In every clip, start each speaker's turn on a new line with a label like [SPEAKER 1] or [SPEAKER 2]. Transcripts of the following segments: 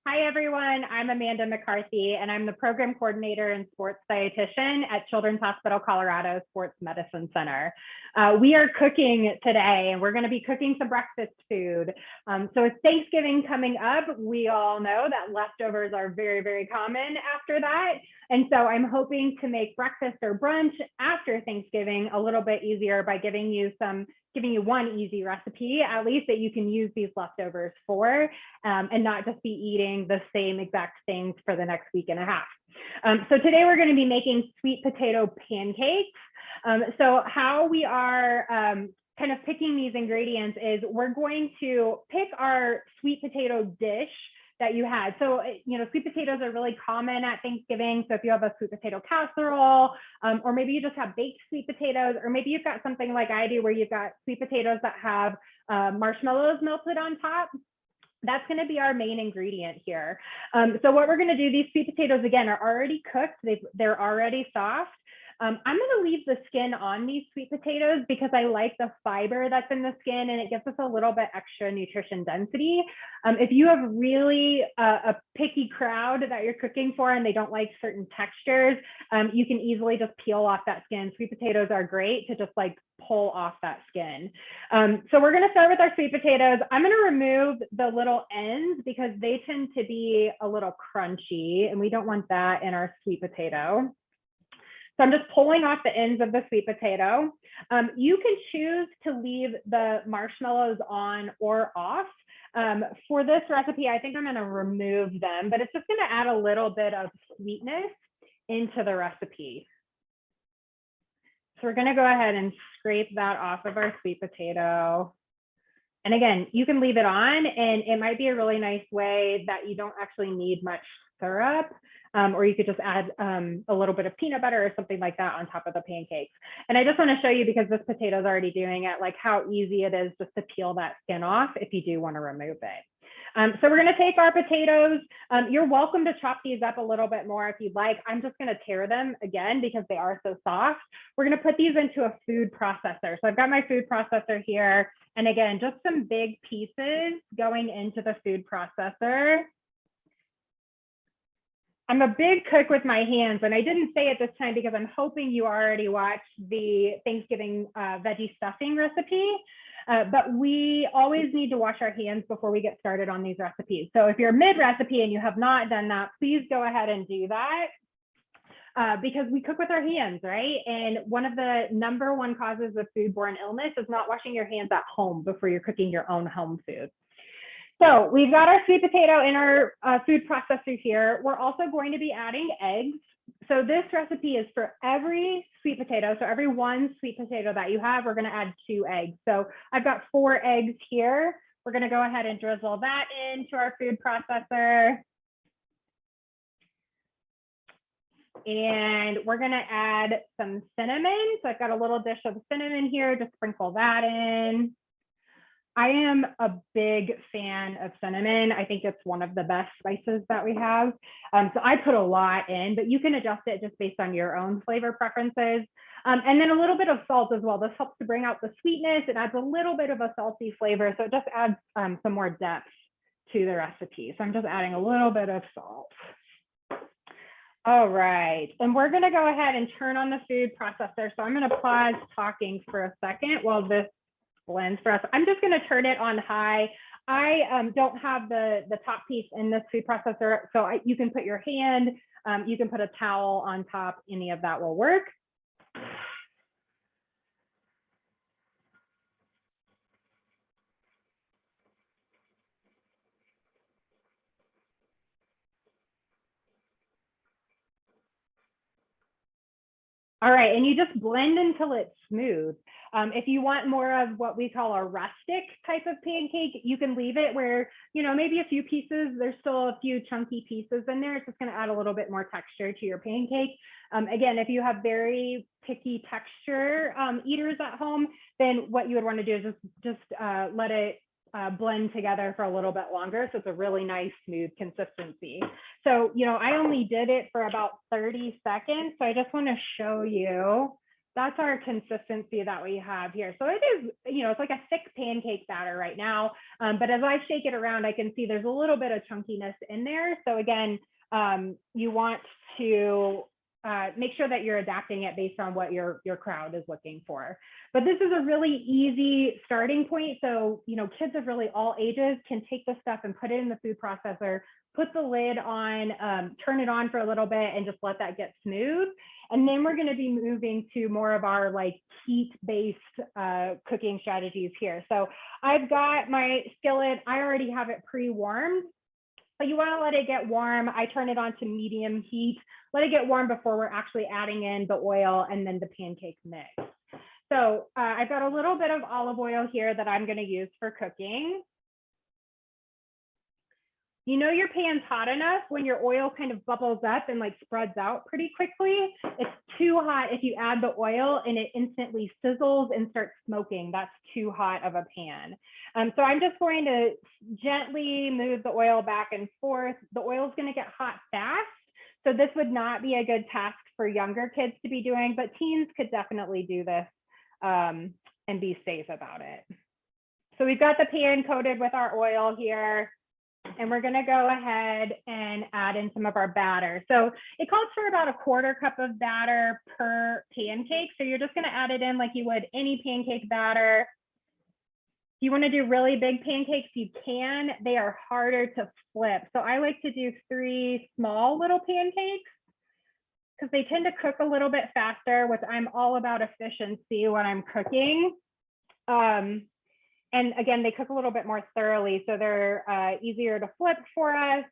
[SPEAKER 1] Hi, everyone. I'm Amanda McCarthy, and I'm the program coordinator and sports dietitian at Children's Hospital Colorado Sports Medicine Center. We are cooking today, and we're going to be cooking some breakfast food. So with Thanksgiving coming up, we all know that leftovers are very, very common after that. And so I'm hoping to make breakfast or brunch after Thanksgiving a little bit easier by giving you one easy recipe, at least, that you can use these leftovers for, and not just be eating the same exact things for the next week and a half. So today we're going to be making sweet potato pancakes. So how we are kind of picking these ingredients is we're going to pick our sweet potato dish that you had. So, sweet potatoes are really common at Thanksgiving. So if you have a sweet potato casserole, or maybe you just have baked sweet potatoes, or maybe you've got something like I do where you've got sweet potatoes that have marshmallows melted on top, that's going to be our main ingredient here. So what we're going to do, these sweet potatoes, again, are already cooked. They're already soft. I'm going to leave the skin on these sweet potatoes because I like the fiber that's in the skin, and it gives us a little bit extra nutrition density. If you have really a picky crowd that you're cooking for and they don't like certain textures, you can easily just peel off that skin. Sweet potatoes are great to just like pull off that skin. So we're going to start with our sweet potatoes. I'm going to remove the little ends because they tend to be a little crunchy, and we don't want that in our sweet potato. So I'm just pulling off the ends of the sweet potato. You can choose to leave the marshmallows on or off. For this recipe, I think I'm going to remove them, but it's just going to add a little bit of sweetness into the recipe. So we're going to go ahead and scrape that off of our sweet potato. And again, you can leave it on, and it might be a really nice way that you don't actually need much syrup. Or you could just add a little bit of peanut butter or something like that on top of the pancakes. And I just want to show you, because this potato is already doing it, like how easy it is just to peel that skin off if you do want to remove it. So we're going to take our potatoes. You're welcome to chop these up a little bit more if you'd like. I'm just going to tear them again because they are so soft. We're going to put these into a food processor. So I've got my food processor here. And again, just some big pieces going into the food processor. I'm a big cook with my hands, and I didn't say it this time because I'm hoping you already watched the Thanksgiving veggie stuffing recipe, but we always need to wash our hands before we get started on these recipes. So if you're mid-recipe and you have not done that, please go ahead and do that, because we cook with our hands, right? And one of the #1 causes of foodborne illness is not washing your hands at home before you're cooking your own home food. So we've got our sweet potato in our food processor here. We're also going to be adding eggs. So this recipe is for every sweet potato. So every one sweet potato that you have, we're going to add 2 eggs. So I've got 4 eggs here. We're going to go ahead and drizzle that into our food processor. And we're going to add some cinnamon. So I've got a little dish of cinnamon here. Just sprinkle that in. I am a big fan of cinnamon. I think it's one of the best spices that we have. So I put a lot in, but you can adjust it just based on your own flavor preferences. And then a little bit of salt as well. This helps to bring out the sweetness. It adds a little bit of a salty flavor. So it just adds some more depth to the recipe. So I'm just adding a little bit of salt. All right, and we're gonna go ahead and turn on the food processor. So I'm gonna pause talking for a second while this blends for us. I'm just going to turn it on high. I don't have the top piece in this food processor, so you can put your hand, you can put a towel on top, any of that will work. All right, and you just blend until it's smooth. If you want more of what we call a rustic type of pancake, you can leave it where, maybe a few pieces, there's still a few chunky pieces in there. It's just going to add a little bit more texture to your pancake. Again, if you have very picky texture eaters at home, then what you would want to do is just let it blend together for a little bit longer. So it's a really nice, smooth consistency. So, I only did it for about 30 seconds. So I just want to show you that's our consistency that we have here. So it is, it's like a thick pancake batter right now. But as I shake it around, I can see there's a little bit of chunkiness in there. So again, you want to make sure that you're adapting it based on what your crowd is looking for. But this is a really easy starting point. So, kids of really all ages can take this stuff and put it in the food processor, put the lid on, turn it on for a little bit and just let that get smooth. And then we're going to be moving to more of our like heat-based cooking strategies here. So I've got my skillet. I already have it pre-warmed, but you want to let it get warm. I turn it on to medium heat. Let it get warm before we're actually adding in the oil and then the pancake mix. So I've got a little bit of olive oil here that I'm going to use for cooking. Your pan's hot enough when your oil kind of bubbles up and like spreads out pretty quickly. It's too hot if you add the oil and it instantly sizzles and starts smoking. That's too hot of a pan. So I'm just going to gently move the oil back and forth. The oil is going to get hot fast. So this would not be a good task for younger kids to be doing, but teens could definitely do this and be safe about it. So we've got the pan coated with our oil here. And we're going to go ahead and add in some of our batter. So it calls for about a 1/4 cup of batter per pancake. So you're just going to add it in like you would any pancake batter. If you want to do really big pancakes, you can. They are harder to flip. So I like to do 3 small little pancakes because they tend to cook a little bit faster, which I'm all about efficiency when I'm cooking. And again, they cook a little bit more thoroughly, so they're easier to flip for us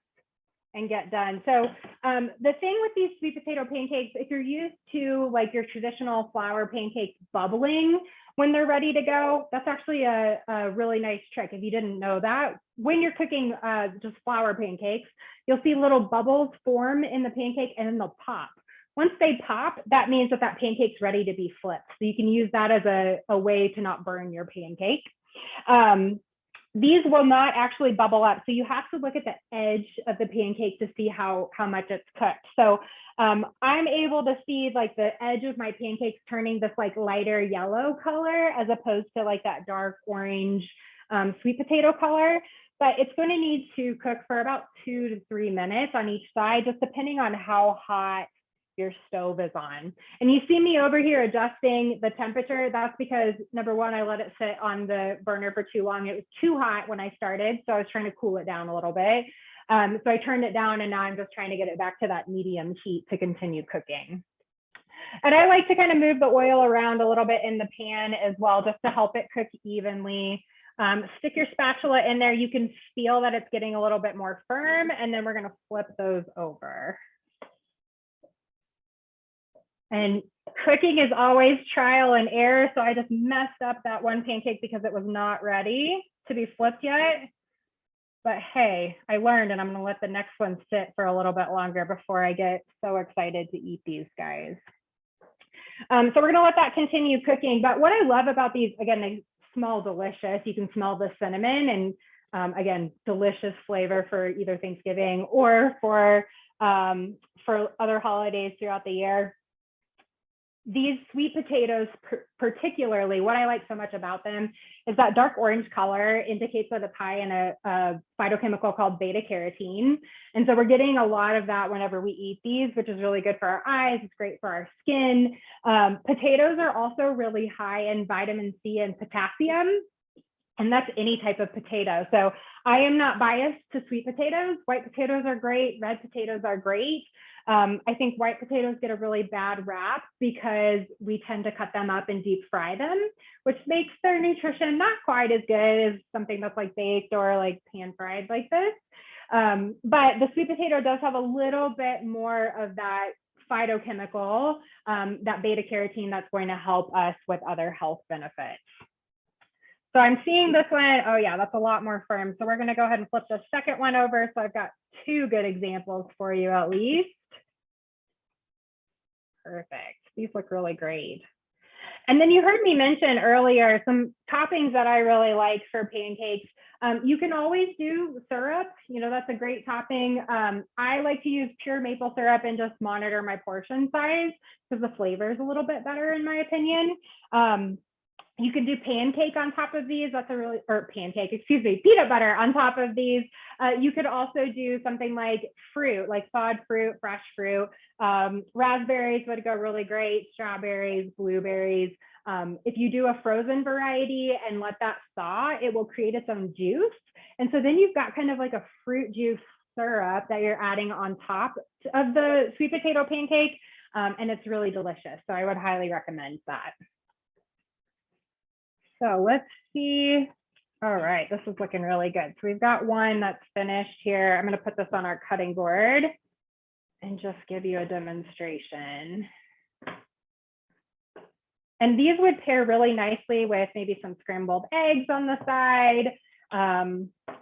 [SPEAKER 1] and get done. So the thing with these sweet potato pancakes, if you're used to like your traditional flour pancakes bubbling when they're ready to go, that's actually a really nice trick. If you didn't know that, when you're cooking just flour pancakes, you'll see little bubbles form in the pancake and then they'll pop. Once they pop, that means that that pancake's ready to be flipped. So you can use that as a way to not burn your pancake. These will not actually bubble up. So you have to look at the edge of the pancake to see how much it's cooked. So I'm able to see like the edge of my pancakes turning this like lighter yellow color as opposed to like that dark orange sweet potato color. But it's going to need to cook for about 2 to 3 minutes on each side, just depending on how hot your stove is on. And you see me over here adjusting the temperature. That's because number one, I let it sit on the burner for too long. It was too hot when I started, so I was trying to cool it down a little bit. So I turned it down and now I'm just trying to get it back to that medium heat to continue cooking. And I like to kind of move the oil around a little bit in the pan as well, just to help it cook evenly. Stick your spatula in there. You can feel that it's getting a little bit more firm, and then we're going to flip those over. And cooking is always trial and error. So I just messed up that one pancake because it was not ready to be flipped yet. But hey, I learned, and I'm going to let the next one sit for a little bit longer before I get so excited to eat these guys. So we're going to let that continue cooking. But what I love about these, again, they smell delicious. You can smell the cinnamon, and again, delicious flavor for either Thanksgiving or for other holidays throughout the year. These sweet potatoes, particularly, what I like so much about them is that dark orange color indicates that it's high in a phytochemical called beta carotene. And so we're getting a lot of that whenever we eat these, which is really good for our eyes. It's great for our skin. Potatoes are also really high in vitamin C and potassium. And that's any type of potato. So I am not biased to sweet potatoes. White potatoes are great. Red potatoes are great. I think white potatoes get a really bad rap because we tend to cut them up and deep fry them, which makes their nutrition not quite as good as something that's like baked or like pan fried like this. But the sweet potato does have a little bit more of that phytochemical, that beta carotene that's going to help us with other health benefits. So I'm seeing this one, oh yeah, that's a lot more firm. So we're gonna go ahead and flip the second one over. So I've got 2 good examples for you at least. Perfect, these look really great. And then you heard me mention earlier some toppings that I really like for pancakes. You can always do syrup, that's a great topping. I like to use pure maple syrup and just monitor my portion size because the flavor is a little bit better in my opinion. You can do pancake on top of these. That's peanut butter on top of these. You could also do something like fruit, like thawed fruit, fresh fruit. Raspberries would go really great, strawberries, blueberries. If you do a frozen variety and let that thaw, it will create its own juice. And so then you've got kind of like a fruit juice syrup that you're adding on top of the sweet potato pancake. And it's really delicious. So I would highly recommend that. So let's see. All right, this is looking really good. So we've got one that's finished here. I'm going to put this on our cutting board and just give you a demonstration. And these would pair really nicely with maybe some scrambled eggs on the side.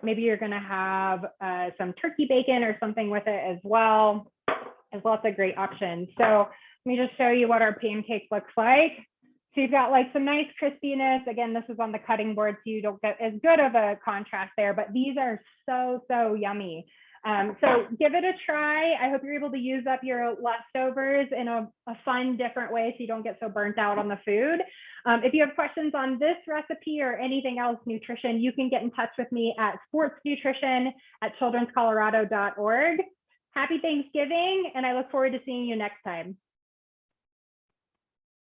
[SPEAKER 1] Maybe you're going to have some turkey bacon or something with it as well. There's lots of great options. So let me just show you what our pancake looks like. So you've got like some nice crispiness. Again, this is on the cutting board, so you don't get as good of a contrast there, but these are so yummy. So give it a try. I hope you're able to use up your leftovers in a fun, different way so you don't get so burnt out on the food. If you have questions on this recipe or anything else nutrition, you can get in touch with me at sportsnutrition@childrenscolorado.org. Happy Thanksgiving, and I look forward to seeing you next time.